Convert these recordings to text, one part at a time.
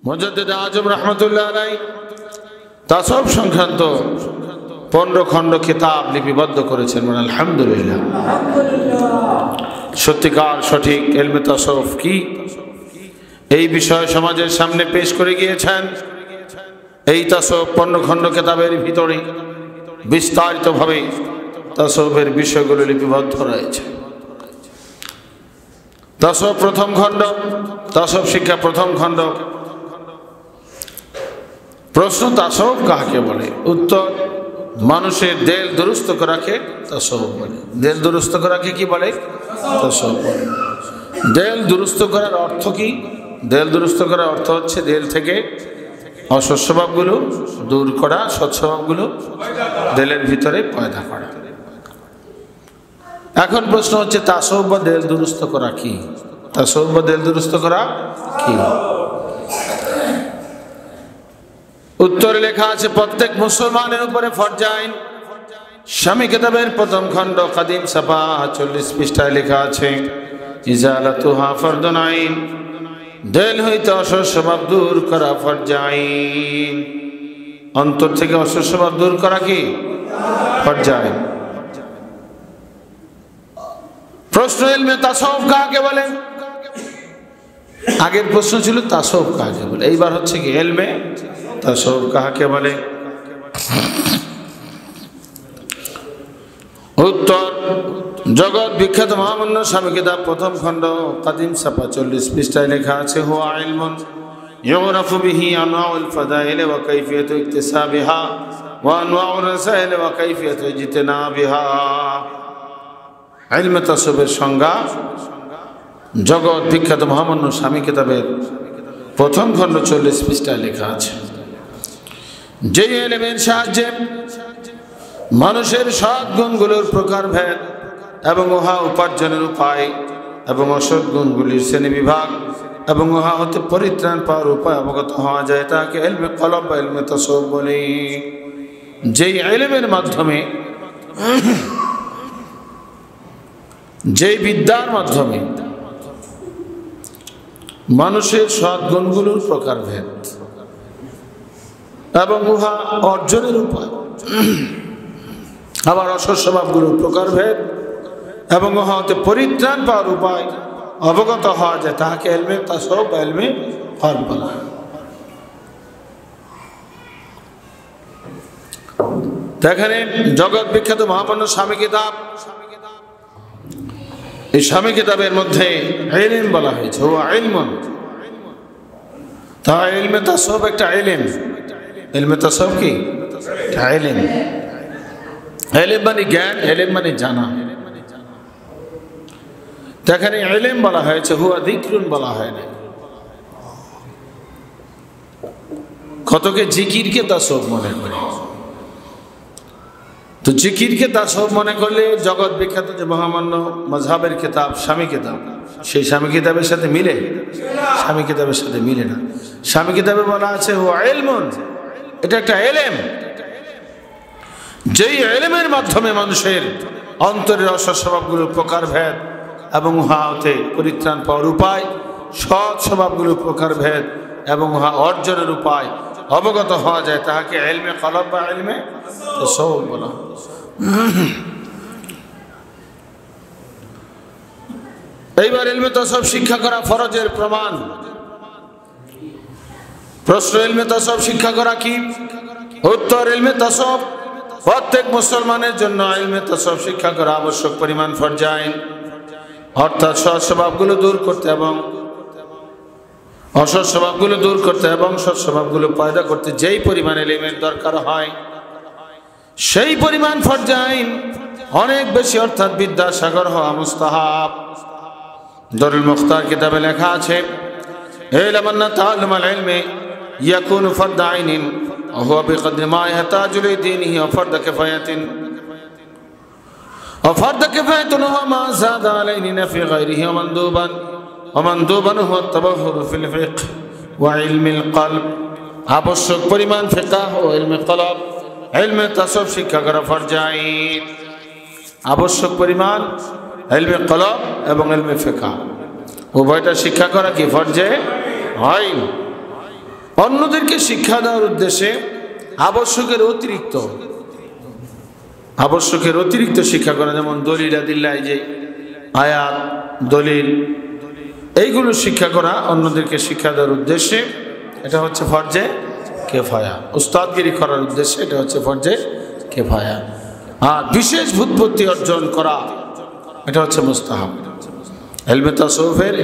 মুজাদ্দিদ আজম রাহমাতুল্লাহ আলাইহি তাসাউফ সংক্রান্ত 15 খণ্ড কিতাব লিপিবদ্ধ করেছেন। মানে আলহামদুলিল্লাহ, সত্যিকার সঠিক ইলমে তাসাউফ কি এই বিষয় সমাজের সামনে পেশ করে গিয়েছেন। এই তাসাউফ 15 খণ্ড কিতাবের ভিতরে বিস্তারিতভাবে তাসাউফের বিষয়গুলো লিপিবদ্ধ রয়েছে। তাসাউফ প্রথম খণ্ড, তাসাউফ শিক্ষা প্রথম খণ্ড। প্রশ্ন, তাসাউফ কাকে বলে? উত্তর, মানুষের দিল দুরুস্ত করাকে তাসাউফ বলে। দিল দুরুস্ত করাকে কি বলে? তাসাউফ বলে। দিল দুরুস্ত করার অর্থ কি? দিল দুরুস্ত করার অর্থ হচ্ছে দিল থেকে অসৎ স্বভাবগুলো দূর করা, সৎ স্বভাবগুলো দিলের ভিতরে পয়দা করা। এখন প্রশ্ন হচ্ছে তাসাউফ বা দিল দুরুস্ত করা কি? তাসাউফ বা দিল দুরুস্ত করা কি? উত্তরে লেখা আছে প্রত্যেক মুসলমানের উপরে ফরজ আইন। শামী কিতাবের প্রথম খণ্ড কাদিম সাফা 40 পৃষ্ঠায় লেখা আছে ইজালাতুহা ফরদুন আইন, দিল হইতে অসৎ স্বভাব দূর করা ফরজ আইন। অন্তর থেকে অসৎ স্বভাব দূর করা কি ফরজ আইন। প্রশ্ন, ইলমে তাসাউফ কাকে বলে? আগের প্রশ্ন ছিল তাসাউফ কাকে বলে, এইবার হচ্ছে কি ইলমে তাসাউফ কাকে বলে। উত্তর, জগৎ বিখ্যাত মহামান্য শামী কিতাব প্রথম খণ্ড কাদিম সাফা 40 পৃষ্ঠায় লেখা আছে হুয়া ইলমুন ইউরাফু বিহি আনওয়াউল ফাদাইল ওয়া কাইফিয়াতু ইকতিসাবিহা ওয়া আনওয়াউর রাসাইল ওয়া কাইফিয়াতু ইজতিনাবিহা। ইলমে তাসাউফের সংজ্ঞা জগৎ বিখ্যাত মহামান্য শামী কিতাবের প্রথম খণ্ড 40 পৃষ্ঠায় লেখা আছে। যে ইলমের সাহায্যে মানুষের সৎ গুণগুলোর প্রকারভেদ এবং উহা উপার্জনের উপায় এবং অসৎ গুণগুলির শ্রেণী বিভাগ এবং উহা হতে পরিত্রাণ পাওয়ার উপায় অবগত হওয়া যায় তাকে ইলমে কলব বা ইলমে তাসাউফ বলে। যেই ইলমের মাধ্যমে, যেই বিদ্যার মাধ্যমে মানুষের সৎ গুণগুলোর প্রকারভেদ এবং উহা অর্জনের উপায়, আবার অসৎ স্বভাবগুলোর প্রকারভেদ এবং উহা হতে পরিত্রাণ পাওয়ার উপায় অবগত হওয়া যায় তাহাকে ইলমে তাসাউফ বা ইলমে কলব বলা হয়। এখানে জগৎ বিখ্যাত মহামান্য শামী কিতাব, এই শামী কিতাবের মধ্যে ইলম বলা হয়েছে হুয়া ইলমুন। তা ইলমে তাসাউফ একটা ইলম। ইলমে তাসাউফ কি? ইলম। ইলম মানে জ্ঞান, ইলম মানে জানা। এখানে ইলম বলা হয়েছে, হুয়া যিকরুন বলা হয় না। কতকে জিকিরকে তাসাউফ মনে করে। তো জিকিরকে তাসাউফ মনে করলে জগৎ বিখ্যাত যে মহামান্য মাযহাবের কিতাব শামী কিতাব, সেই শামী কিতাবের সাথে মিলে? শামী কিতাবের সাথে মিলে না। শামী কিতাবে বলা আছে হুয়া ইলমুন, এটা একটা ইলম। যেই ইলমের মাধ্যমে মানুষের অন্তরের অসৎ স্বভাবগুলোর প্রকারভেদ এবং উহা হতে পরিত্রাণ পাওয়ার উপায়, সৎ স্বভাবগুলোর প্রকারভেদ এবং উহা অর্জনের উপায় অবগত হওয়া যায় তাহাকে ইলমে কলব বা ইলমে তাসাউফ বলা। এইবার ইলমে তাসাউফ শিক্ষা করা ফরজের প্রমাণ। প্রশ্ন, ইলমে তাসাউফ শিক্ষা করা কি? উত্তর, ইলমে তাসাউফ প্রত্যেক মুসলমানের জন্য ইলমে তাসাউফ শিক্ষা করা আবশ্যক পরিমাণ ফরজ আইন। অর্থাৎ সৎ স্বভাবগুলো দূর করতে এবং অসৎ স্বভাবগুলো দূর করতে এবং সৎ স্বভাবগুলো পয়দা করতে যেই পরিমাণ ইলমের দরকার হয় সেই পরিমাণ ফরজ আইন অনেক বেশি, অর্থাৎ বিদ্যাসাগর হওয়া মুস্তাহাব। দরুল মুখতার কিতাবে লেখা আছে ইলম আন্না তাআল্লুমাল ইলমি ইয়াকুনু ফরদ আইনিন ওয়া হুয়া বিকদরি মা ইয়াহতাজু লিদীনিহি ওয়া ফরদ কিফায়াতিন ওয়া ফরদ কিফায়াতুন ওয়া মা যাদা আলাইহিনা ফি গায়রিহি ওয়া মানদুবান হুয়া আত-তাবাহুর ফিল ফিকহ ওয়া ইলমিল কলব। আবশ্যক পরিমাণ ফিকহ ও ইলমে কলব, ইলমে তাসাউফ শিক্ষা করা ফরজ আইন। আবশ্যক পরিমাণ ইলমে কলব এবং ইলমে ফিকহ উভয়টা শিক্ষা করা কি ফরজে আইন। অন্যদেরকে শিক্ষা দেওয়ার উদ্দেশ্যে আবশ্যকের অতিরিক্ত শিক্ষা করা, যেমন দলিল আদিল্লাহ, যে আয়াত দলিল, এইগুলো শিক্ষা করা অন্যদেরকে শিক্ষা দেওয়ার উদ্দেশ্যে, এটা হচ্ছে ফরজে কেফায়া। উস্তাদগিরি করার উদ্দেশ্যে এটা হচ্ছে ফরজে কেফায়া। আর বিশেষ ভূতপত্তি অর্জন করা, এটা হচ্ছে মুস্তাহাব। ইলমে তাসাউফের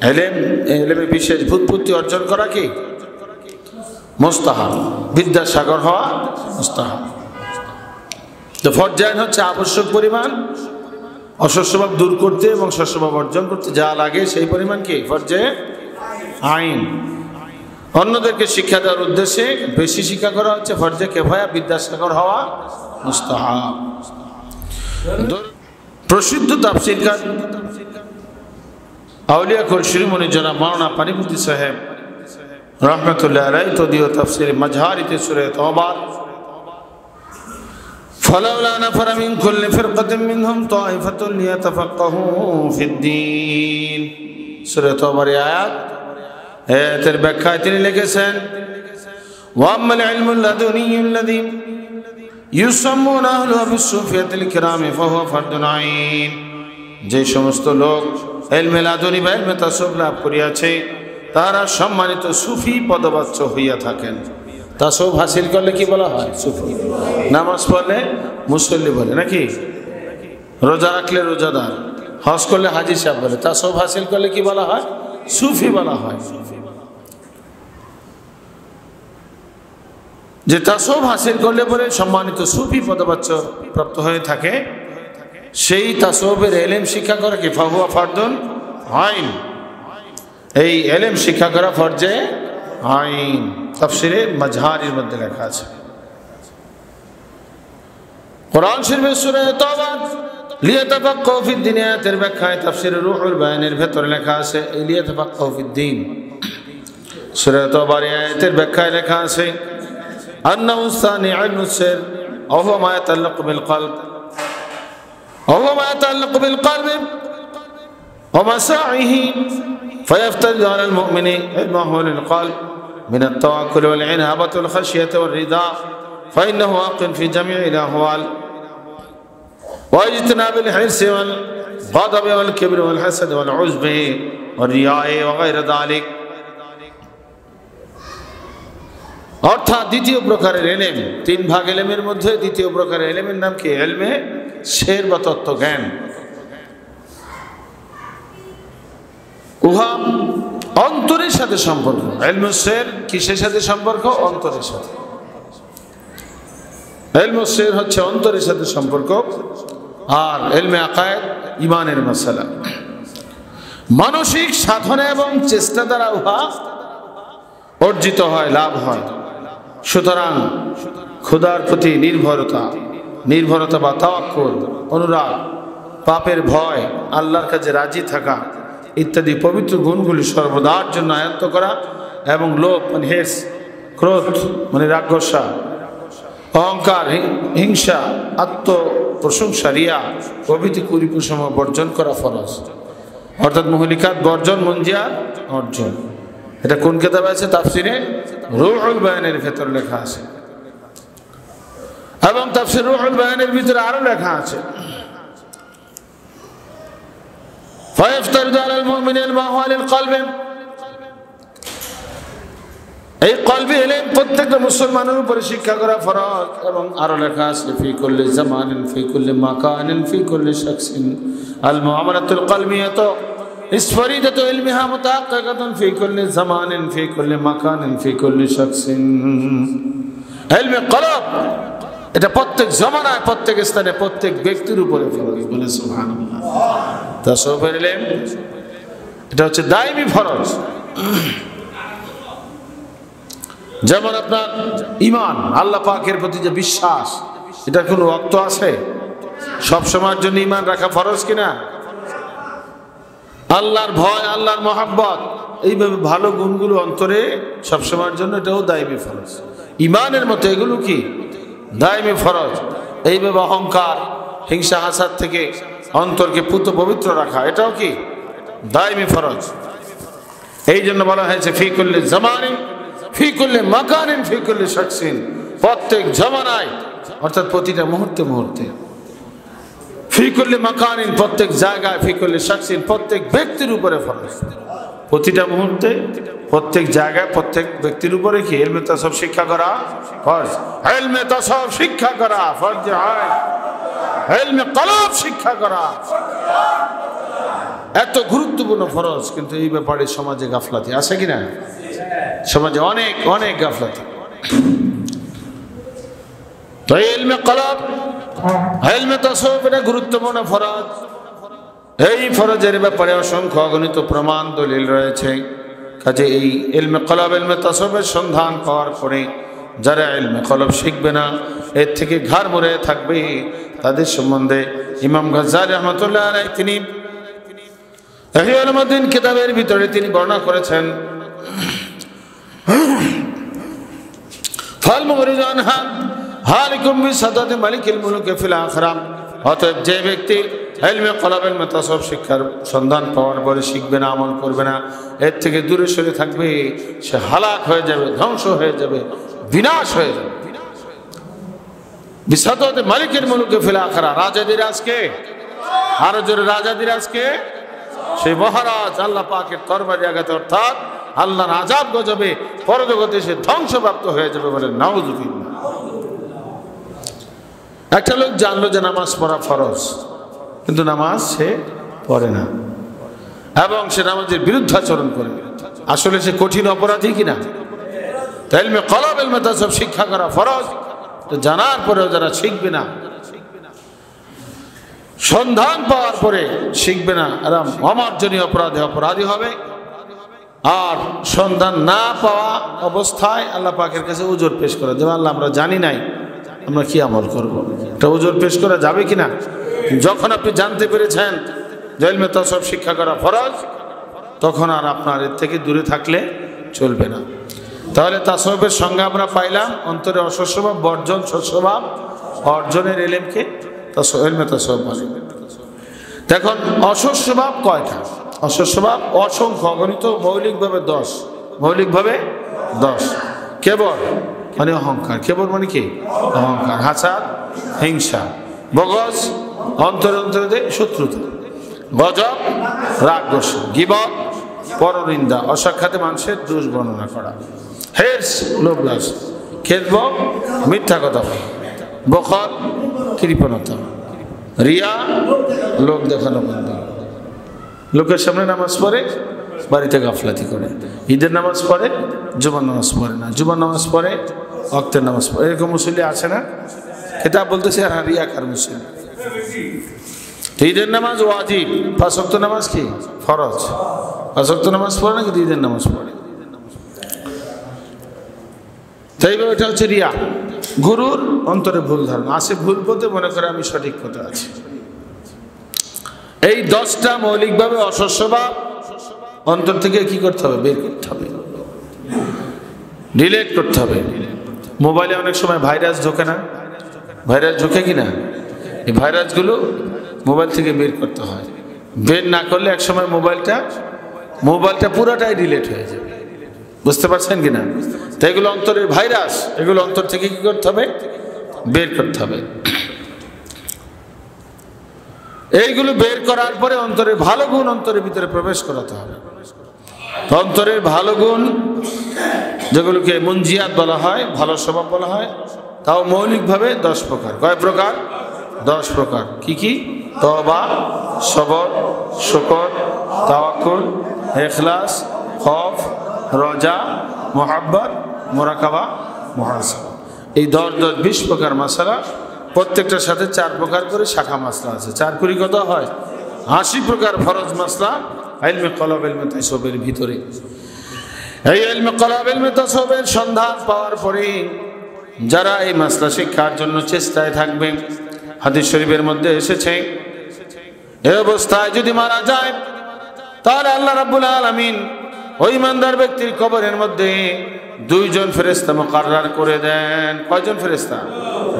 এলেমে বিশেষ ভূতপত্তি অর্জন করা কি মুস্তাহাব, বিদ্যাসাগর হওয়া মুস্তাহাব। তো ফরজ আইন হচ্ছে আবশ্যক পরিমাণ অশস্যভাব দূর করতে এবং শস্যভাব অর্জন করতে যা লাগে সেই পরিমাণ কি ফরজে আইন। অন্যদেরকে শিক্ষা দেওয়ার উদ্দেশ্যে বেশি শিক্ষা করা হচ্ছে ফরজে কেফায়া, বিদ্যাসাগর হওয়া মুস্তাহাব। প্রসিদ্ধ তাফসীরকার আউলিয়া কুল শিরোমণি জনাব মাওলানা পানিপতি সাহেব রহমতুল্লাহ আলাইহি তদীয় তাফসীর মাজহারিতে সূরা তাওবা ফালাউলা নাফারা মিন কুল্লি ফিরকাতিন মিনহুম তাইফাতুন লিয়াতাফাক্কাহু ফিদ্দীন, সূরা তাওবার আয়াতের ব্যাখ্যায় তিনি লিখেছেন, ওয়া আম্মাল ইলমুল লাদুনিয়্যুল্লাযী ইউসাম্মুনা আহলুহু বিস-সুফিয়াতিল কিরামি ফাহুয়া ফারদুন আইন। যে সমস্ত লোক ইলমে লাদুনী বা ইলমে তাসাউফ লাভ করিয়াছে তারা সম্মানিত সুফি পদবাচ্য হইয়া থাকেন। তাসাউফ হাসিল করলে কি বলা হয়? সুফি। নামাজ পড়লে মুসল্লি বলে নাকি, রোজা রাখলে রোজাদার, হজ করলে হাজি সাহেব বলে। তাসাউফ হাসিল করলে কি বলা হয়? সুফি বলা হয়। যে তাসাউফ হাসিল করলে পরে সম্মানিত সুফি পদবাচ্য প্রাপ্ত হয়ে থাকে, সেই তাসাউফের ইলম শিক্ষা করা কি ফাহুয়া ফারদুন আইন। এই ইলম শিক্ষা করা ফরজে আইন। তাফসীরে মাজহারির মধ্যে লেখা আছে। কোরআন শরীফের সূরা তাওবা লিয়াতাফাক্কাহু ফিদ-দীন আয়াতের ব্যাখ্যায় তাফসীরে রুহুল বায়ানের ভেতরে লেখা আছে এই লিয়াতাফাক্কাহু ফিদ-দীন। সূরা তাওবার আয়াতের ব্যাখ্যায় লেখা আছে আন্নাহু সানি ইলমুস সির ওয়া হুয়া মা ইয়াতাআল্লাকু বিল কলব وهو ما يتعلق بالقلب ومساعيه فيفترض على المؤمن علمه للقلب من التوكل والعنابة والخشية والرضا فإنه واق في جميع الأحوال واجتناب الحرص والغضب والكبر والحسد والعجب والرياء وغير ذلك। অর্থাৎ দ্বিতীয় প্রকারের ইলম, তিন ভাগ ইলমের মধ্যে দ্বিতীয় প্রকারের ইলমের নাম কি? ইলমে শের বা তত্ত্ব জ্ঞান। উহা অন্তরের সাথে সম্পর্ক। ইলমে শের কিসের সাথে সম্পর্ক? অন্তরের সাথে। ইলমে শের হচ্ছে অন্তরের সাথে সম্পর্ক। আর ইলমে আকায়েদ ঈমানের মাসালা, মানসিক সাধনা এবং চেষ্টা দ্বারা উহা অর্জিত হয়, লাভ হয়। সুতরাং খোদার প্রতি নির্ভরতা বা তাওয়াক্কুল, অনুরাগ, পাপের ভয়, আল্লাহর কাছে রাজি থাকা ইত্যাদি পবিত্র গুণগুলি সর্বদার জন্য আয়ত্ত করা এবং লোভ মানে হেস, ক্রোধ মানে রাগসা, অহংকার, হিংসা, আত্মপ্রশংসা, রিয়া প্রভৃতি কুরিকুসম বর্জন করা ফরজ। অর্থাৎ মুহলিকাত বর্জন, মঞ্জিয়াত অর্জন। এটা কোন কিতাবে আছে? তাফসীরে রুহুল বায়ানের ভেতর লেখা আছে। এবং তাফসীর রুহুল বায়ানের ভিতরে আরো লেখা আছে ফায়াফতারিদু আলাল মুমিনিল মাওয়ালিল কলবে। এই কলবি ইলম প্রত্যেকটা মুসলমানের উপরে শিক্ষা করা ফরজ। এবং আরো লেখা আছে ফি কুল্লি জামানিন ফি কুল্লি মাকানিন ফি কুল্লি শাখসিন আল মুআমালাতুল কলবিয়াতু ইসফারিদাতু ইলমিহা মুতাহাক্কিকাতুন ফি কুল্লি জামানিন ফি কুল্লি মাকানিন ফি কুল্লি শাখসিন। ইলমে কলব এটা প্রত্যেক জামানায়, প্রত্যেক স্থানে, প্রত্যেক ব্যক্তির উপরে ফরজ। বলে সুবহানাল্লাহ। তাসাউফের ইলম এটা হচ্ছে দায়মি ফরজ। যেমন আপনার ঈমান, আল্লাহ পাকের প্রতি যে বিশ্বাস, এটা কোনো ওয়াক্ত আছে? সব সময়ের জন্য ঈমান রাখা ফরজ কিনা? আল্লাহর ভয়, আল্লাহর মহাব্বত, এইভাবে ভালো গুণগুলো অন্তরে সবসময়ের জন্য, এটাও দায়মি ফরজ। ঈমানের মতো এগুলো কি দায়মি ফরজ। এইভাবে অহংকার, হিংসা, হাসাদ থেকে অন্তরকে পুত পবিত্র রাখা, এটাও কি দায়মি ফরজ। এই জন্য বলা হয়েছে ফি কুল্লি জামানিন ফি কুল্লি মাকানিন ফি কুল্লি শাখসিন, প্রত্যেক জমানায় অর্থাৎ প্রতিটা মুহূর্তে মুহূর্তে, ফি কুল্লি মাকানিন প্রত্যেক জায়গায়, ফি কুল্লি শাখসিন প্রত্যেক ব্যক্তির উপরে ফরজ। প্রতিটা মুহূর্তে প্রত্যেক জায়গায় প্রত্যেক ব্যক্তির উপরে কি ইলমে তাসাউফ শিক্ষা করা ফরজ। ইলমে তাসাউফ শিক্ষা করা ফরজ হয়, ইলমে কলব শিক্ষা করা এত গুরুত্বপূর্ণ ফরজ, কিন্তু এই ব্যাপারে সমাজে গাফলাতি আছে কিনা? সমাজে অনেক অনেক গাফলাতি। তো ইলমে কলব, ইলমে তাসাউফ এটা গুরুত্বপূর্ণ ফরজ। এই ফরজের ব্যাপারে অসংখ্য অগণিত প্রমাণ দলিল রয়েছে। কাজে এই ইলমে কলব, ইলমে তাসাউফের সন্ধান পাওয়ার পরে যারা ইলমে কলব শিখবে না, এর থেকে ঘাড় মুড়ে থাকবে, তাদের সম্বন্ধে ইমাম গাজ্জালী রাহমাতুল্লাহ আলাইহি তিনি ইহয়া উলুমুদ্দিন কিতাবের ভিতরে তিনি বর্ণনা করেছেন, ফাল মুরিজান হালিকুম বিসাদাতি মালিকিল মুলুক ফিল আখিরা। অতএব যে ব্যক্তি ইলমে কলব, ইলমে তাসাউফ শিক্ষার সন্ধান পাওয়ার পরে শিখবে না, আমল করবে না, এর থেকে দূরে সরে থাকবে, সে হালাক হয়ে যাবে, ধ্বংস হয়ে যাবে, বিনাশ হয়ে যাবে। বিসাদাতি মালিকিল মুলুক ফিল আখিরা, রাজাদের আজকে আরো জোরে, রাজাদের আজকে সেই মহারাজ আল্লাহ পাকের তরবারি আঘাতে অর্থাৎ আল্লাহর আযাব গজবে পরজগতে সে ধ্বংসপ্রাপ্ত হয়ে যাবে বলে নাউযুবিল্লাহ। একটা লোক জানলো যে নামাজ পড়া ফরজ, কিন্তু নামাজ সে পড়ে না এবং সে নামাজের বিরুদ্ধাচরণ করে, আসলে সে কঠিন অপরাধী কিনা? তাই ইলমে কলব, ইলমে তাসাউফ শিক্ষা করা ফরজ। তো জানার পরেও যারা শিখবে না, সন্ধান পাওয়ার পরে শিখবে না, এরা অমার্জনীয় অপরাধে অপরাধী হবে। আর সন্ধান না পাওয়া অবস্থায় আল্লাহ পাকের কাছে উজর পেশ করা, যেমন আল্লাহ আমরা জানি নাই, আমরা কি আমল করবো, এটা উজর পেশ করা যাবে কিনা? যখন আপনি জানতে পেরেছেন যে ইলমে তাসাউফ শিক্ষা করা ফরজ, তখন আর আপনার এর থেকে দূরে থাকলে চলবে না। তাহলে তাসাউফের সঙ্গে আমরা পাইলাম অন্তরে অসৎ স্বভাব বর্জন, সৎ স্বভাব অর্জনের ইলমকে ইলমে তাসাউফ বলে। দেখুন অসৎ স্বভাব কয়টা? অসৎ স্বভাব অসংখ্য, অগণিত, মৌলিকভাবে 10। মৌলিকভাবে 10। কেবল মানে অহংকার, কেবল মানে কি অহংকার, হাসাদ, হিংসা, বগজ, অন্তরে অন্তরে শত্রুতা, গজব, রাগ গোসা, গীবত, পরনিন্দা, অসাক্ষাতে মানুষের দোষ বর্ণনা করা, হিরস, লোভ লালসা, খেদব, মিথ্যা কথা, বখল, কৃপণতা, রিয়া, লোক দেখানো বন্ধ, লোকের সামনে নামাজ পড়ে বাড়িতে গাফলাতি করে, ঈদের নামাজ পড়ে জুমার নামাজ পড়ে না, জুমার নামাজ পড়ে ওয়াক্তের নামাজ পড়ে, এরকম মুসল্লি আছে না? কিতাব বলতেছে আর রিয়াকার মুসল্লি। ঈদের নামাজ ওয়াজিব, 5 ওয়াক্ত নামাজ কি ফরজ, 5 ওয়াক্ত নামাজ পড়ে না, কিন্তু ঈদের নামাজ পড়ে। তাই এটা হচ্ছে রিয়া, গুরুর অন্তরে ভুল ধারণা আছে, ভুল পথে মনে করে আমি সঠিক পথে আছি। এই 10টা মৌলিকভাবে অসৎ স্বভাব অন্তর থেকে কি করতে হবে? বের করতে হবে, ডিলিট করতে হবে। মোবাইলে অনেক সময় ভাইরাস ঢোকে না? ভাইরাস ঢোকে কিনা? এই ভাইরাসগুলো মোবাইল থেকে বের করতে হয়। বের না করলে এক সময় মোবাইলটা পুরোটাই ডিলিট হয়ে যাবে। বুঝতে পারছেন কিনা? তাই এগুলো অন্তরের ভাইরাস, এগুলো অন্তর থেকে কি করতে হবে? বের করতে হবে। এইগুলো বের করার পরে অন্তরের ভালো গুণ অন্তরের ভিতরে প্রবেশ করাতে হবে। অন্তরের ভালো গুণ যেগুলোকে মুনজিয়াত বলা হয়, ভালো স্বভাব বলা হয়, তাও মৌলিকভাবে 10 প্রকার। কয় প্রকার? 10 প্রকার। কি কি? তওবা, সবর, শুকর, তাওয়াক্কুল, ইখলাস, খৌফ, রজা, মুহাব্বত, মুরাকাবা, মুহাসাবা। এই 10 20 প্রকার মাসালা, প্রত্যেকটার সাথে 4 প্রকার করে শাখা মাসলা আছে। 4 করে কত হয়? 80 প্রকার ফরজ মাসলা ইলমে কলব, ইলমে তাসাউফের ভিতরে। এই ইলমে কলব, ইলমে তাসাউফের সন্ধান পাওয়ার পরে যারা এই মাসলা শিক্ষার জন্য চেষ্টায় থাকবে, হাদিস শরীফের মধ্যে এসেছে এই অবস্থায় যদি মারা যায় তাহলে আল্লাহ রাব্বুল আলামিন ওই ইমানদার ব্যক্তির কবরের মধ্যে 2 জন ফেরেশতা মুকাররার করে দেন। কয়জন ফেরেশতা?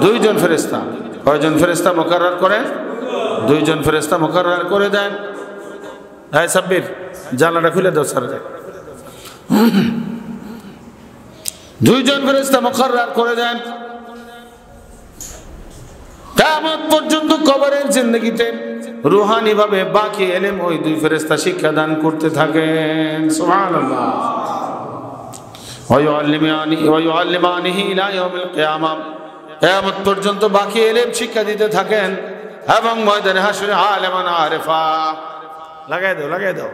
2 জন ফেরেশতা। কয়জন ফেরেশতা মুকাররার করেন? 2 জন ফেরেশতা মুকাররার করে দেন। এই সাব্বির জানালাটা খুলে দাও স্যার। দুইজন ফেরেশতা মুকাররার করে দেন। কিয়ামত পর্যন্ত কবরের জিন্দেগিতে রুহানি ভাবে বাকি ইলম ওই দুই ফেরেশতা শিক্ষা দান করতে থাকেন। সুবহানাল্লাহ। ওয়া ইউআল্লিমানিহি ইলা ইয়াউমিল কিয়ামাহ, কিয়ামত পর্যন্ত বাকি ইলম শিক্ষা দিতে থাকেন এবং ময়দানে হাসরে আলেমান আরিফা লাগাই দাও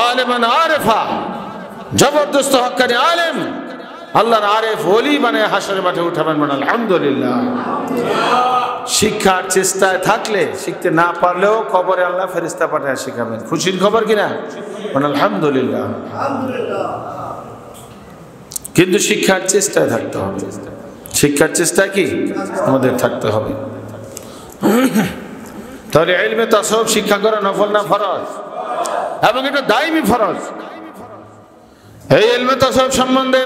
আলেমান আরিফা, জবরদস্ত হক্কানি আলেম, আল্লাহর আরেফ ওলি বানায় হাসরের মাঠে উঠাবেন। মানে আলহামদুলিল্লাহ। শিক্ষার চেষ্টায় থাকলে, শিখতে না পারলেও কবরে আল্লাহ ফেরেশতা পাঠায় শিখাবেন। খুশির খবর কিনা? মানে আলহামদুলিল্লাহ। কিন্তু শিক্ষার চেষ্টায় থাকতে হবে। শিক্ষার চেষ্টা কি আমাদের থাকতে হবে। তাহলে ইলমে তাসাউফ শিক্ষা করা নফল না ফরজ? এবং এটা দায়মি ফরজ। এই ইলমে তাসাউফ সম্বন্ধে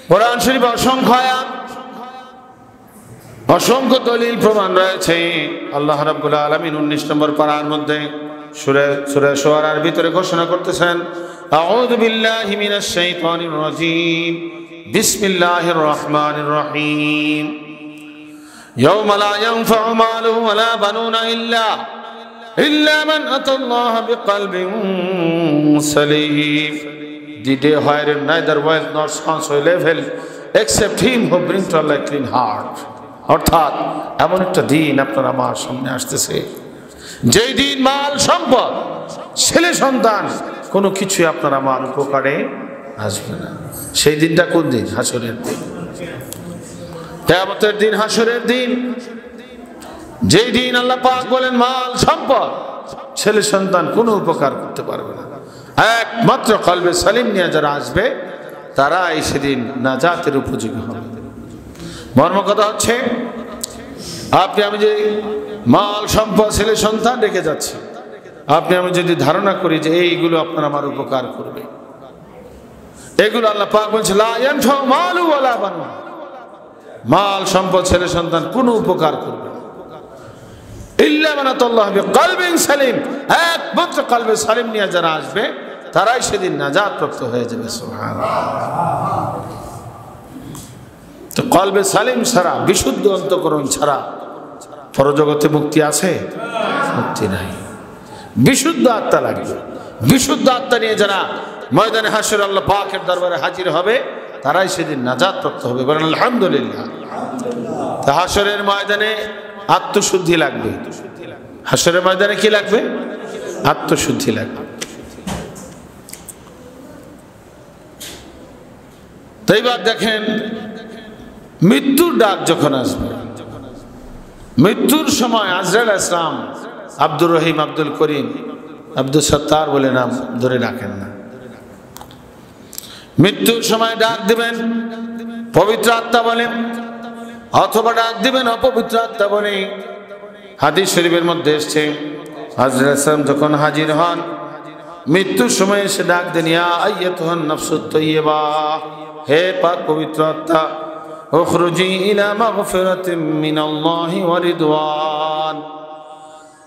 কোরআন শরীফে অসংখ্য আয়াত, অসংখ্য দলিল প্রমাণ রয়েছে। আল্লাহ রাব্বুল আলামিন 19 নম্বর পারার মধ্যে সূরা শুআরার ভিতরে ঘোষণা করতেছেন, আউযু বিল্লাহি মিনাশ শাইতানির রাজীম, বিসমিল্লাহির রহমানির রহিম। ইয়াওমা লা ইয়ানফা'ু মালুন ওয়ালা বানুনা ইল্লা মান আতাল্লাহা বিকলবিন Salim. The day wherein neither wealth nor sons will avail except him who brings to Allah a clean heart. অর্থাৎ এমন একটা দিন আপনার আমার সামনে আসতেছে, যেই দিন মাল সম্পদ ছেলে সন্তান কোনো কিছুই আপনার আমার উপকারে আসবে না। সেই দিনটা কোন দিন? হাসরের দিন, কিয়ামতের দিন, হাসরের দিন। যেই দিন আল্লাহ পাক বলেন মাল সম্পদ ছেলে সন্তান কোনো উপকার করতে পারবে না, একমাত্র কলবে সালিম নিয়ে যারা আসবে তারাই সেদিন নাজাতের উপযোগী হবে। মর্ম কথা হচ্ছে, আপনি আমি যে মাল সম্পদ ছেলে সন্তান রেখে যাচ্ছি, আপনি আমি যদি ধারণা করি যে এইগুলো আপনার আমার উপকার করবে, এগুলো আল্লাহ পাক বলছে লা ইয়ানফা'ু মালু ওয়ালা বানুন, মাল সম্পদ ছেলে সন্তান কোনো উপকার করবে না। ইল্লা মান আতাল্লাহা বিকলবিন সালিম, একমাত্র কলবে সালিম নিয়ে যারা আসবে তারাই সেদিন নাজাত প্রাপ্ত হয়ে যাবে। সুবহানাল্লাহ। তো কলবে সালিম ছাড়া, বিশুদ্ধ অন্তঃকরণ ছাড়া পরজগতে মুক্তি আছে? মুক্তি নাই। বিশুদ্ধ আত্মা লাগবে। বিশুদ্ধ আত্মা নিয়ে যারা ময়দানে হাসরে আল্লাহ পাকের দরবারে হাজির হবে তারাই সেদিন নাজাত প্রাপ্ত হবে। বলেন আলহামদুলিল্লাহ। তা হাসরের ময়দানে আত্মশুদ্ধি লাগবে। হাসরের ময়দানে কি লাগবে? আত্মশুদ্ধি লাগবে। তো এইবার দেখেন, মৃত্যুর ডাক যখন আসবে, মৃত্যুর সময় আজরাইল ইসলাম আব্দুর রহিম, আব্দুল করিম, আব্দুল সত্তার বলে নাম ধরে রাখেন না। মৃত্যুর সময় ডাক দিবেন পবিত্র আত্মা বলে, অথবা ডাক দিবেন অপবিত্র আত্মা বলে। হাদিস শরীফের মধ্যে এসছে, আজরাইল ইসলাম যখন হাজির হন মৃত্যুর সময় এসে ডাক দেন, ইয়া আইয়াতুহান নাফসুত তাইয়্যিবা, হে পাক পবিত্র আত্মা, উখরুজি ইলা মাগফিরাতিম মিনাল্লাহি ওয়া রিদওয়ান,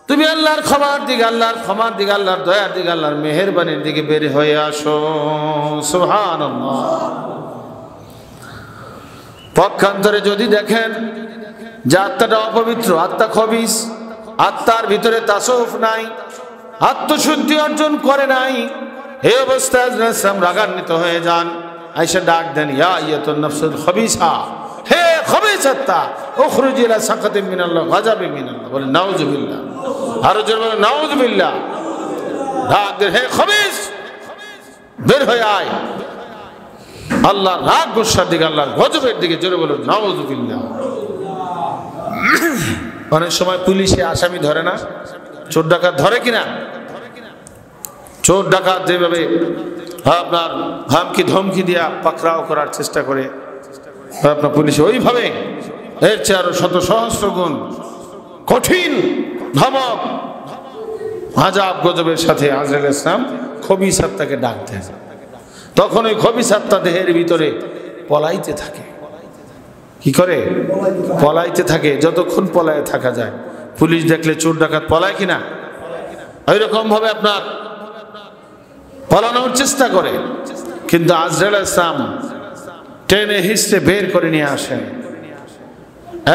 তুমি আল্লাহর ক্ষমার দিকে, আল্লাহর ক্ষমার দিকে, আল্লাহর দয়ার দিকে, আল্লাহর মেহেরবানির দিকে বের হয়ে আসো। সুবহানাল্লাহ। পক্ষান্তরে যদি দেখেন যে আত্মাটা অপবিত্র, আত্মা খবিস, আত্মার ভিতরে তাসাউফ নাই, আত্মশুদ্ধি অর্জন করে নাই, এই অবস্থায় ইসলাম রাগান্বিত হয়ে যান, আয়েশা ডাক দেন, ইয়া আইয়াতুন নাফসুল খবিসা, হে খবিস আত্মা, উখরুজি ইলা সাখাতিন মিনাল্লাহ গাযাবিন মিনাল্লাহ। বলে নাউযুবিল্লাহ। আরো জোরে বলে নাউযুবিল্লাহ। ডাক দেন, হে খবিস, বের হয়ে আয় আল্লাহর রাগ গোসার দিকে, আল্লাহর গজবের দিকে। জোরে বলুন নাউযুবিল্লাহ। অনেক সময় পুলিশে আসামি ধরে না, চোর ডাকাত ধরে কিনা? চোর ডাকাত যেভাবে আপনার হামকি ধমকি দিয়া পাকড়াও করার চেষ্টা করে আপনার পুলিশে, ওইভাবে এর চেয়ে আরো শত সহস্র গুণ কঠিন ধমক, আযাব গজবের সাথে আজরাইল ইসলাম খবিস আত্মাকে ডাক দেন। তখন ওই খবিস আত্মা দেহের ভিতরে পলাইতে থাকে। কি করে? পলাইতে থাকে। যতক্ষণ পলায় থাকা যায়। পুলিশ দেখলে চোর ডাকাত পলায় কিনা, ওইরকম ভাবে আপনার পলানোর চেষ্টা করে। কিন্তু আজরাইল ইসলাম টেনে হিস্টে বের করে নিয়ে আসেন,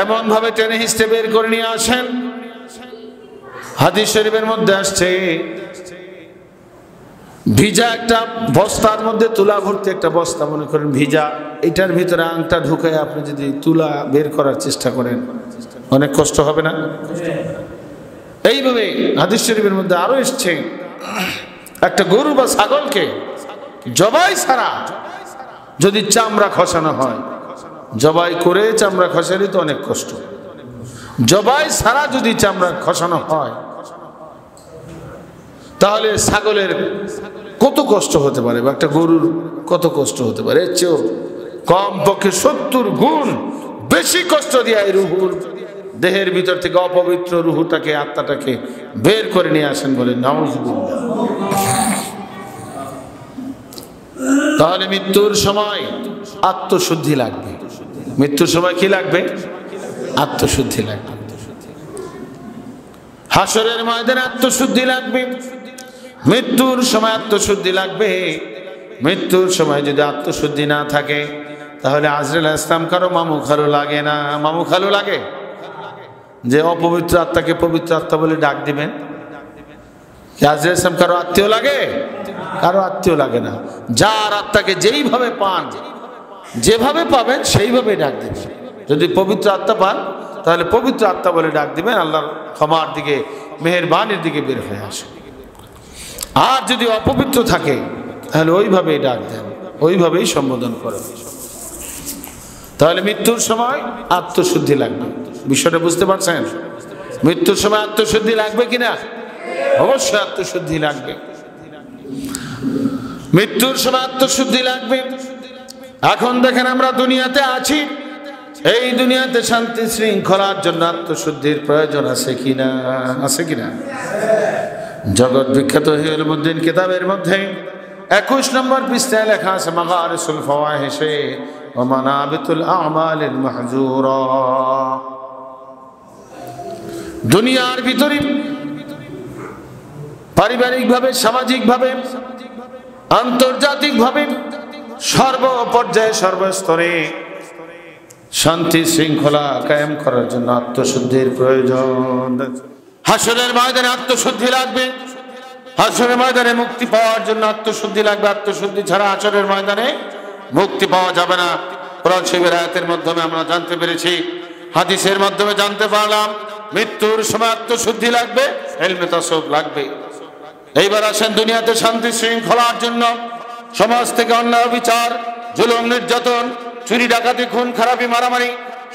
এমন ভাবে টেনে হিস্টে বের করে নিয়ে আসেন। হাদিস শরীফের মধ্যে আসছে ভিজা একটা বস্তার মধ্যে তুলা ভর্তি একটা বস্তা, মনে করেন ভিজা, এটার ভিতরে আংটা ঢুকায় আপনি যদি তুলা বের করার চেষ্টা করেন অনেক কষ্ট হবে না? এইভাবে হাদিস শরীফের মধ্যে আরো এসছে একটা গরু বা ছাগলকে জবাই ছাড়া যদি চামড়া খসানো হয়, জবাই করে চামড়া খসালে তো অনেক কষ্ট, জবাই ছাড়া যদি চামড়া খসানো হয় তাহলে ছাগলের কত কষ্ট হতে পারে বা একটা গরুর কত কষ্ট হতে পারে, এর চেয়েও কম পক্ষে 70 গুণ বেশি কষ্ট দিয়ে এই রুহুর দেহের ভিতর থেকে অপবিত্র রুহুটাকে, আত্মাটাকে বের করে নিয়ে আসেন বলে নাউযুবিল্লাহ। তাহলে মৃত্যুর সময় আত্মশুদ্ধি লাগবে। মৃত্যুর সময় কি লাগবে? আত্মশুদ্ধি লাগবে। হাসরের ময়দানে আত্মশুদ্ধি লাগবে, মৃত্যুর সময় আত্মশুদ্ধি লাগবে। মৃত্যুর সময় যদি আত্মশুদ্ধি না থাকে তাহলে আজরাইল ইসলাম কারো মামু খালু লাগে না। মামু খালু লাগে যে অপবিত্র আত্মাকে পবিত্র আত্মা বলে ডাক দিবেন? আজরাইল ইসলাম কারো আত্মীয় লাগে? কারো আত্মীয় লাগে না। যার আত্মাকে যেইভাবে পান, যেভাবে পাবেন সেইভাবে ডাক দিবেন। যদি পবিত্র আত্মা পান তাহলে পবিত্র আত্মা বলে ডাক দিবেন, আল্লাহর ক্ষমার দিকে, মেহেরবানির দিকে বের হয়ে আসে। আর যদি অপবিত্র থাকে তাহলে ওইভাবেই ডাক দেন, ওইভাবেই সম্বোধন করেন। তাহলে মৃত্যুর সময় আত্মশুদ্ধি লাগবে। বিষয়টা বুঝতে পারছেন? মৃত্যুর সময় আত্মশুদ্ধি লাগবে কিনা? অবশ্যই আত্মশুদ্ধি লাগবে। মৃত্যুর সময় আত্মশুদ্ধি লাগবে। এখন দেখেন আমরা দুনিয়াতে আছি, এই দুনিয়াতে শান্তি শৃঙ্খলার জন্য আত্মশুদ্ধির প্রয়োজন আছে কিনা? আছে কিনা? জগৎ বিখ্যাত ইলমুদ্দিন কিতাবের মধ্যে 21 নম্বর পৃষ্ঠায় লেখা আছে মাগারিসুল ফাওয়াহিশে ওয়া মানাবিতুল আ'মালিল মাহজুরা। দুনিয়ার ভিতরে পারিবারিকভাবে, সামাজিকভাবে, আন্তর্জাতিকভাবে, সর্বপর্যায়ে, সর্বস্তরে শান্তি শৃঙ্খলা কায়েম করার জন্য আত্মশুদ্ধির প্রয়োজন। হাসরের ময়দানে আত্মশুদ্ধি লাগবে। হাসরের ময়দানে মুক্তি পাওয়ার জন্য আত্মশুদ্ধি লাগবে। আত্মশুদ্ধি ছাড়া হাসরের ময়দানে মুক্তি পাওয়া যাবে না। কোরআন শরীফের আয়াতের মাধ্যমে আমরা জানতে পেরেছি, হাদিসের মাধ্যমে জানতে পারলাম মৃত্যুর সময় আত্মশুদ্ধি লাগবে, ইলমে তাসাউফ লাগবে। এইবার আসেন দুনিয়াতে শান্তি শৃঙ্খলার জন্য সমাজ থেকে অন্যায়, বিচার, জুলুম, নির্যাতন, চুরি, ডাকাতি, খুন, খারাপি, মারামারি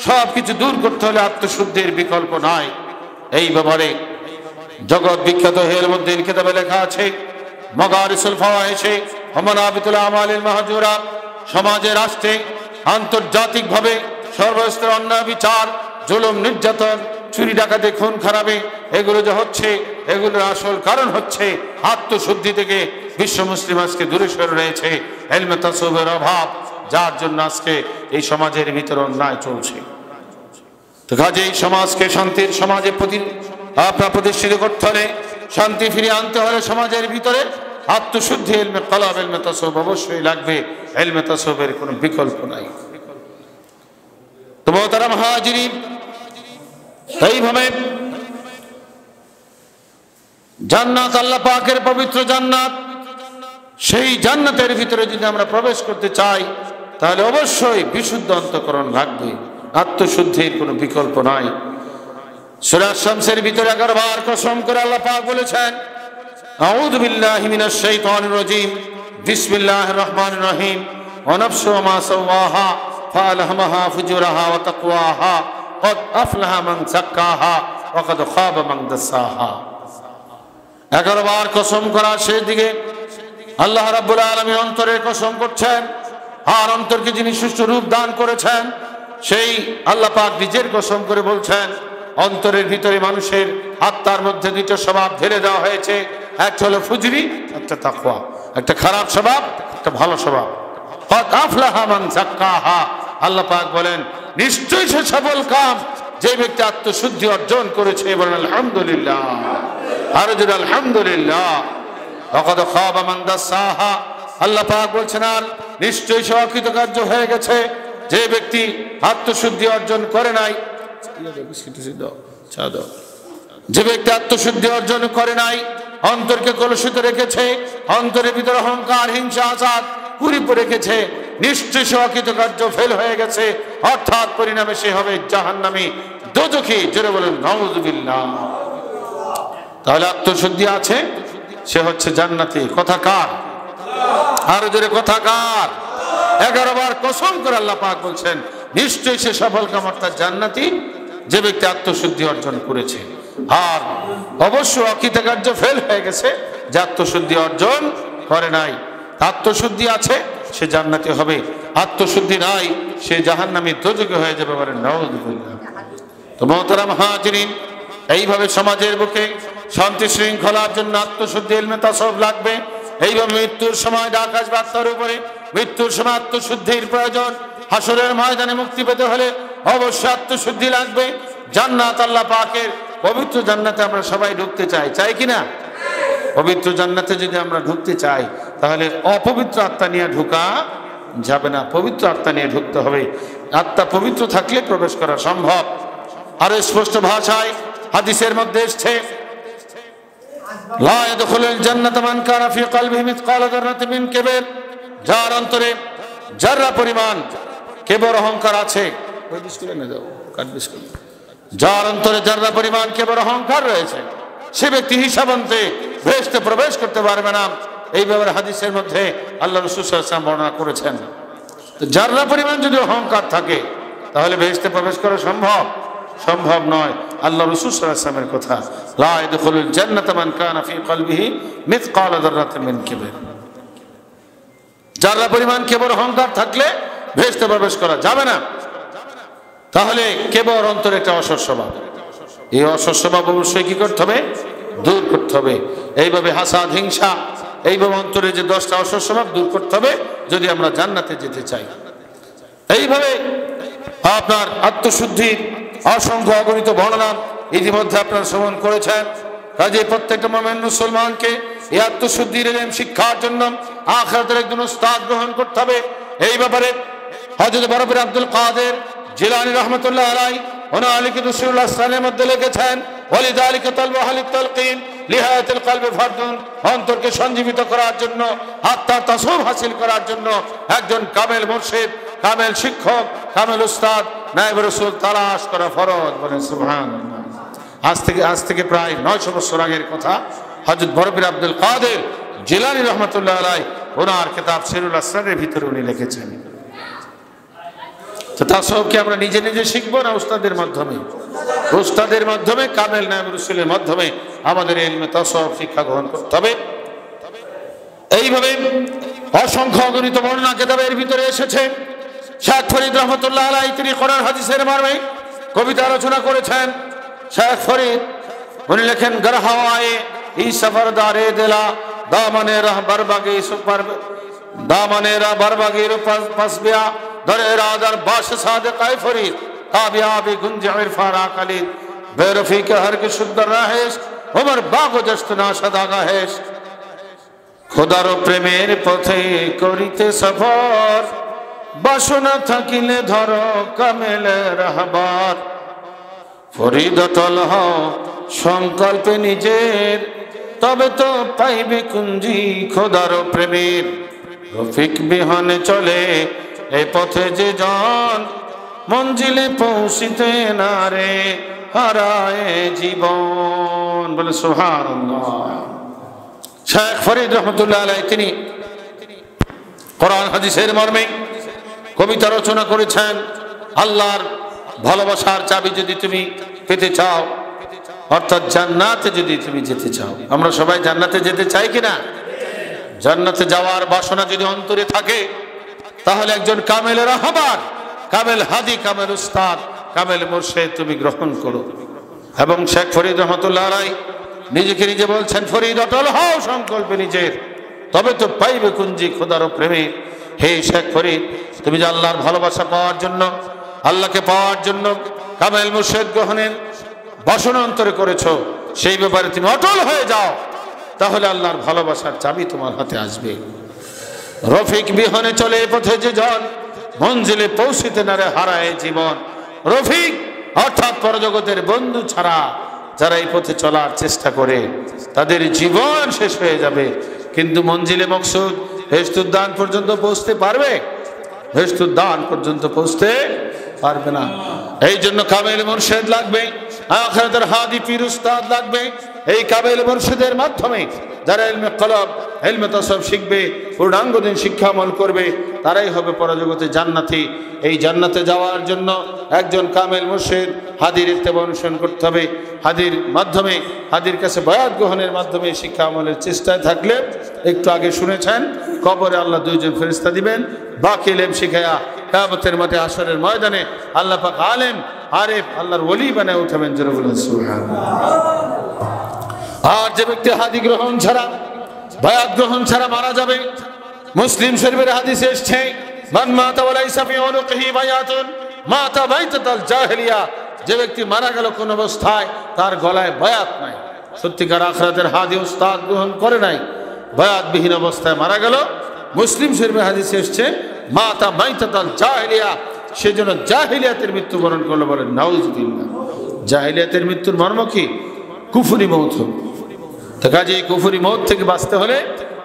সবকিছু দূর করতে হলে আত্মশুদ্ধির বিকল্প নাই। এই ব্যাপারে জগৎ বিখ্যাত ইলমুদ্দিন কিতাবে লেখা আছে মাগারিসুল ফাওয়াহিশে ওয়া মানাবিতুল আ'মালিল মাহজুরা। সমাজে, রাষ্ট্রে, আন্তর্জাতিকভাবে সর্বস্তরে অন্যায়, বিচার, জুলুম, নির্যাতন, চুরি, ডাকাতি, খুন, খারাপি এগুলো যে হচ্ছে, এগুলোর আসল কারণ হচ্ছে আত্মশুদ্ধি থেকে বিশ্ব মুসলিম আজকে দূরে সরে রয়েছে, ইলমে তাসাউফের অভাব, যার জন্য আজকে এই সমাজের ভিতরে অন্যায় চলছে। তো কাজেই সমাজকে শান্তির সমাজে প্রতিষ্ঠিত করতে হলে, শান্তি ফিরিয়ে আনতে হলে সমাজের ভিতরে আত্মশুদ্ধি, ইলমে কলব, ইলমে তাসাউফ অবশ্যই লাগবে। ইলমে তাসাউফের কোনো বিকল্প নাই। তো মোহতারাম হাজিরিন, এইভাবে জান্নাত, আল্লাহ পাকের পবিত্র জান্নাত, সেই জান্নাতের ভিতরে যদি আমরা প্রবেশ করতে চাই তাহলে অবশ্যই বিশুদ্ধ অন্তঃকরণ লাগবে। আত্মশুদ্ধির কোনো বিকল্প নাই। সূরা শামসের ভিতরে 11 বার কসম করে আল্লাহ পাক বলেছেন, আউযু বিল্লাহি মিনাশ শাইতানির রাজীম, বিসমিল্লাহির রহমানির রহিম, ওয়া নাফসি ওয়া মা সাওয়াহা ফাআলহামাহা ফুজুরাহা ওয়া তাকওয়াহা ক্বাদ আফলাহা মান যাক্কাহা ওয়া ক্বাদ খাবা মান দাসাহা। 11 বার কসম করার শেষ দিকে আল্লাহ রাব্বুল আলামিন অন্তরের কসম করছেন, আর অন্তরকে যিনি সুষ্ঠু রূপ দান করেছেন সেই আল্লাহ পাক নিজের কসম করে বলছেন, অন্তরের ভিতরে মানুষের আত্মার মধ্যে দুটো স্বভাব ঢেলে দেওয়া হয়েছে, একটা হলো ফুজরি, একটা তাকওয়া। একটা খারাপ স্বভাব, একটা ভালো স্বভাব। ক্বাদ আফলাহা মান যাক্কাহা, আল্লাহ পাক বলেন নিশ্চয়ই সে সফল কাম যে ব্যক্তি আত্মশুদ্ধি অর্জন করেছে। বলেন আলহামদুলিল্লাহ, আরো জোরে আলহামদুলিল্লাহ। ওয়া ক্বাদ খাবা মান দাসাহা, আল্লাহ পাক বলছেন, আর নিশ্চয়ই সে অকৃতকার্য হয়ে গেছে যে ব্যক্তি আত্মশুদ্ধি অর্জন করে নাই। যে ব্যক্তি আত্মশুদ্ধি অর্জন করে নাই, অন্তরকে কলুষিত রেখেছে, অন্তরের ভিতরে অহংকার, হিংসা, আসাদ কুরিপ রেখেছে, নিশ্চয়ই সে অকৃতকার্য, ফেল হয়ে গেছে, অর্থাৎ পরিণামে সে হবে জাহান্নামী, দোজখী। জোরে বলেন নাউযুবিল্লাহ। তাহলে আত্মশুদ্ধি আছে, সে হচ্ছে জান্নাতি। কথা কার? আরো জোরে কথা কার? 11 বার কসম করে আল্লাহ পাক বলছেন, নিশ্চয়ই সে সফল কাম, অর্থাৎ জান্নাতি, যে ব্যক্তি আত্মশুদ্ধি অর্জন করেছে। আর অবশ্য অকৃতকার্য, ফেল হয়ে গেছে, যে আত্মশুদ্ধি অর্জন করে নাই। আত্মশুদ্ধি আছে, সে জান্নাতি হবে, আত্মশুদ্ধি নাই, সে জাহান্নামী, দোজখী হয়ে যাবে। বলেন নাউযুবিল্লাহ। তো মুহতারাম হাজিরিন, এইভাবে সমাজের বুকে শান্তি শৃঙ্খলার জন্য আত্মশুদ্ধি, ইলমে তাসাউফ লাগবে। এইভাবে মৃত্যুর সময় ডাক আসবে আত্মার উপরে, মৃত্যুর সময় আত্মশুদ্ধির প্রয়োজন। হাসরের ময়দানে মুক্তি পেতে হলে অবশ্যই আত্মশুদ্ধি লাগবে। জান্নাত, আল্লাহ পাকের পবিত্র জান্নাতে আমরা সবাই ঢুকতে চাই, চাই কিনা? পবিত্র জান্নাতে যদি আমরা ঢুকতে চাই, তাহলে অপবিত্র আত্মা নিয়ে ঢুকা যাবে না, পবিত্র আত্মা নিয়ে ঢুকতে হবে। আত্মা পবিত্র থাকলে প্রবেশ করা সম্ভব। আরো স্পষ্ট ভাষায় হাদিসের মধ্যে এসছে, লা ইয়াদখুলুল জান্নাতা মান কানা ফি কলবিহি মিসকালা যাররাতিন মিন কিবর, যার অন্তরে যাররা পরিমাণ কিবর, অহংকার আছে, যার অন্তরে যাররা পরিমাণ কিবর, অহংকার রয়েছে, সে ব্যক্তি হিসাব আনতে বেহেশতে প্রবেশ করতে পারবে না। এই ব্যাপারে হাদিসের মধ্যে আল্লাহ রাসূল সাল্লাল্লাহু আলাইহি ওয়াসাল্লাম বর্ণনা করেছেন। তো যাররা পরিমাণ যদি অহংকার থাকে, তাহলে বেহেশতে প্রবেশ করা সম্ভব নয়। আল্লাহ রাসূল সাল্লাল্লাহু আলাইহি ওয়াসাল্লামের কথা, লা ইয়াদখুলুল জান্নাতা মান কানা ফি কলবিহি মিসকালা যাররাতিন মিন কিবর। যাররা পরিমাণ কিবর, অহংকার থাকলে বেহেশতে প্রবেশ করা যাবে না। তাহলে কিবর অন্তরে একটা অসৎ স্বভাব, এই অসৎ স্বভাব অবশ্যই কি করতে হবে? দূর করতে হবে। এইভাবে হাসাদ, হিংসা, এইভাবে অন্তরে যে 10টা অসৎ স্বভাব দূর করতে হবে যদি আমরা জান্নাতে যেতে চাই। এইভাবে আপনার আত্মশুদ্ধির অসংখ্য অগণিত বর্ণনা ইতিমধ্যে আপনারা শ্রবণ করেছেন। কাজে প্রত্যেকটা মুমিন মুসলমানকে এই আত্মশুদ্ধির ইলম শিক্ষার জন্য আখিরাতের একজন উস্তাদ গ্রহণ করতে হবে। এই ব্যাপারে হযরত বরফির আব্দুল কাদের জিলানী রাহমাতুল্লাহ আলাইহি ওনারা লিখিত রাসূলুল্লাহ সাল্লাল্লাহু আলাইহি ওয়াসাল্লামের মধ্যে লিখেছেন, ওয়ালিযালিকা তালবু আহলিত তালকিন লিহায়াতিল কলবি ফারদুন, অন্তরকে সঞ্জীবিত করার জন্য, আত্মার তাসাউফ হাসিল করার জন্য একজন কামেল মুর্শিদ, কামেল শিক্ষক, কামেল উস্তাদ, নায়েব রাসূল তালাশ করা ফরজ। বলেন সুবহানাল্লাহ। আজ থেকে প্রায় 900 বছর আগের কথা। হযরত বরফির আব্দুল কাদের জিলানী রাহমাতুল্লাহ আলাইহি ওনার কিতাব সিরুল আসরারের ভিতরে উনি লিখেছেন। তো তাসাউফকে আমরা নিজে নিজে শিখবো না উস্তাদের মাধ্যমে? উস্তাদের মাধ্যমে, কামেল নায়েব রাসূলের মাধ্যমে আমাদের ইলমে তাসাউফ শিক্ষা গ্রহণ করতে হবে। এইভাবে অসংখ্য অগণিত বর্ণনা কিতাবের ভিতরে এসেছে। শেখ ফরিদ রহমতুল্লাহ আলাইহি তিনি কোরআন হাদিসের মর্মে কবিতা রচনা করেছেন। শেখ ফরিদ উনি লেখেন, গরহাওয়ায়ে ই সফর দারে দিলা দামনে রাহবার বাগি সুপার দামনে রাহবার বাগির পাসবিয়া দরে রাদার বাশ সাদেকায়ে ফরিদ কাবিয়াবি গুঞ্জ ইরফারা কালিদ বেরফিক হর কি সুন্দর রাহেশ ওমর বাগো জস্তনা সদাগা হেশ। খোদার প্রেমের পথে করিতে সফর, বাসনা থাকিলে ধরো কামেল রাহবার। ফরিদ অটল হও সংকল্পে নিজের, তবে তো পাইবে কুঞ্জি খোদার প্রেমের। রফিক বিহনে চলে এই পথে যে জন, মঞ্জিলে পৌঁছিতে না রে হারায় জীবন। বলে সুবহানাল্লাহ। শেখ ফরিদ রহমতুল্লাহ আলাইহি তিনি কোরআন হাদিসের মর্মে কবিতা রচনা করেছেন। আল্লাহর ভালোবাসার চাবি যদি তুমি পেতে চাও, অর্থাৎ জান্নাতে যদি তুমি যেতে চাও, আমরা সবাই জান্নাতে যেতে চাই কিনা? জান্নাতে যাওয়ার বাসনা যদি অন্তরে থাকে, তাহলে একজন কামেল রাহবার, কামেল হাদি, কামেল উস্তাদ, কামেল মুর্শিদ তুমি গ্রহণ করো। এবং শেখ ফরিদ রহমতুল্লাহ আলাইহি নিজেকে নিজে বলছেন, ফরিদ অটল হও সংকল্পে নিজের, তবে তো পাইবে কুঞ্জি খোদার প্রেমে। হে শেখ ফরিদ, তুমি যে আল্লাহর ভালোবাসা পাওয়ার জন্য, আল্লাহকে পাওয়ার জন্য কামেল মুর্শিদ গ্রহণের বাসনা অন্তরে করেছো, সেই ব্যাপারে তুমি অটল হয়ে যাও, তাহলে আল্লাহর ভালোবাসার চাবি তোমার হাতে আসবে। রফিক বিহনে চলে পথে যে জন, মঞ্জিলে পৌঁছিতে না রে হারায় জীবন। রফিক অর্থাৎ পরজগতের বন্ধু ছাড়া যারা এই পথে চলার চেষ্টা করে তাদের জীবন শেষ হয়ে যাবে, কিন্তু মঞ্জিলে মকসুদ বেহেশতুদ্দান পর্যন্ত পৌঁছতে পারবে? বেহেশতুদ্দান পর্যন্ত পৌঁছতে পারবে না। এই জন্য কামেল মুর্শিদ লাগবে, আখিরাতের হাদি পীর উস্তাদ লাগবে। এই কামেল মুর্শিদের মাধ্যমে যারা ইলমে কলব, ইলমে তাসাউফ শিখবে, পূর্ণাঙ্গ দিন শিক্ষা আমল করবে, তারাই হবে পরজগতে জান্নাতি। এই জান্নাতে যাওয়ার জন্য একজন কামেল মুর্শিদ হাদির ইত্তেবা অনুসরণ করতে হবে। হাদির মাধ্যমে, হাদির কাছে বায়াত গ্রহণের মাধ্যমে শিক্ষা আমলের চেষ্টায় থাকলে, একটু আগে শুনেছেন, কবরে আল্লাহ দুইজন ফেরেশতা দিবেন, বাকি ইলম শিখায়া কিয়ামতের মাঠে হাশরের ময়দানে আল্লাহ পাক আলেম আরিফ আল্লাহর ওলি বানায় উঠাবেন। জোরে বলুন সুবহানাল্লাহ। আর যে ব্যক্তি হাদি গ্রহণ ছাড়া, বায়াত গ্রহণ ছাড়া মারা যাবে, মুসলিম শরীফের হাদিসে এসেছে, মান মাতা ওয়া লাইসা ফি উনুকিহি বায়াতুন মাতা বাইতাতাল জাহেলিয়া। যে ব্যক্তি মারা গেল কোন অবস্থায় তার গলায় বায়াত নাই, সত্যিকার আখিরাতের হাদি উস্তাদ গ্রহণ করে নাই, বায়াতবিহীন অবস্থায় মারা গেল, মুসলিম শরীফের হাদিসে এসেছে মাতা বাইতাতাল জাহেলিয়া, সেজন্য জাহেলিয়াতের মৃত্যুবরণ করলো। বলেন নাউজুবিল্লাহ। জাহেলিয়াতের মৃত্যুর মর্ম কি? কুফরি মৌত। তো কাজে কুফরি মৌত থেকে বাঁচতে হলে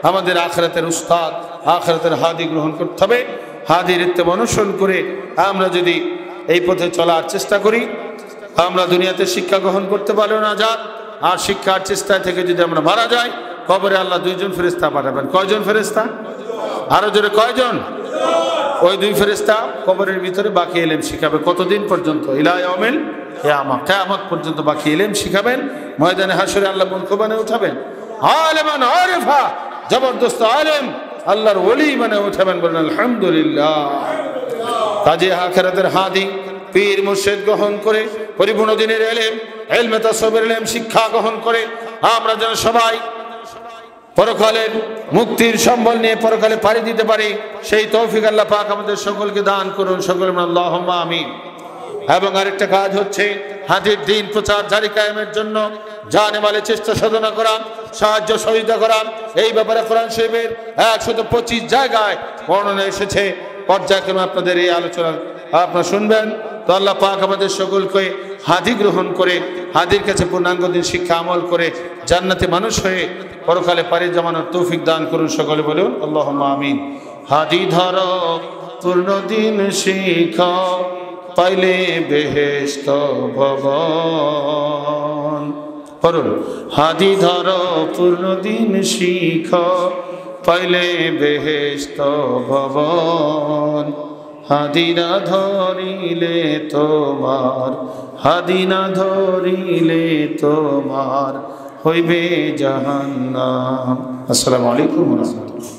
আমাদের আখিরাতের উস্তাদ, আখিরাতের হাদি গ্রহণ করতে হবে। হাদির ইত্তেবা অনুসরণ করে আমরা যদি এই পথে চলার চেষ্টা করি, আমরা দুনিয়াতে শিক্ষা গ্রহণ করতে পারলেও না যাক, আর শিক্ষার চেষ্টায় থেকে যদি আমরা মারা যাই, কবরে আল্লাহ দুইজন ফেরেশতা পাঠাবেন। কয়জন ফেরেশতা? আরো জোরে কয়জন? ওই দুই ফেরেশতা কবরের ভিতরে বাকি ইলম শিখাবে। কতদিন পর্যন্ত? ইলা ইয়াউমিল কিয়ামত, কিয়ামত পর্যন্ত বাকি ইলম শিখাবেন। ময়দানে হাশরে আল্লাহ মুলক বানিয়ে উঠাবেন, আলেমান আরিফা, জবরদস্ত আলেম, আল্লাহর ওলি বানিয়ে উঠাবেন। বলেন আলহামদুলিল্লাহ। কাজে আখিরাতের হাদি পীর মুর্শিদ গ্রহণ করে পরিপূর্ণ দিনের ইলম, ইলমে তাসাউফের ইলম শিক্ষা গ্রহণ করে আমরা যেন সবাই পরকালের মুক্তির সম্বল নিয়ে পরকালে পাড়ি দিতে পারি, সেই তৌফিক আল্লাহ পাক আমাদের সকলকে দান করুন। সকলে আল্লাহুম্মা আমিন। এবং আরেকটা কাজ হচ্ছে হাদির দ্বীন প্রচার জারি কায়েমের জন্য জানে মালে চেষ্টা সাধনা করা, সাহায্য সহযোগিতা করা। এই ব্যাপারে কোরআন শরীফের 125 জায়গায় বর্ণনা এসেছে। পর্যায়ক্রমে আপনাদের এই আলোচনা আপনারা শুনবেন। তো আল্লাহ পাক আমাদের সকলকে হাদি গ্রহণ করে, হাদির কাছে পূর্ণাঙ্গ দিন শিক্ষা আমল করে জান্নাতে মানুষ হয়ে পরকালে পাড়ি জমানোর তৌফিক দান করুন। সকলে বলুন আল্লাহুম্মা আমিন। হাদি ধরো পূর্ণ দিন শিখা, পাইলে বেহেশত ভবন। পড়ুন, হাদি ধরো পূর্ণ দিন শিখা, পাইলে বেহেশত ভবন। হাদি না ধরিলে তোমার, হাদি না ধরিলে তোমার হইবে জাহান্নাম। আসসালামু আলাইকুম ওয়া রাহমাতুল্লাহ।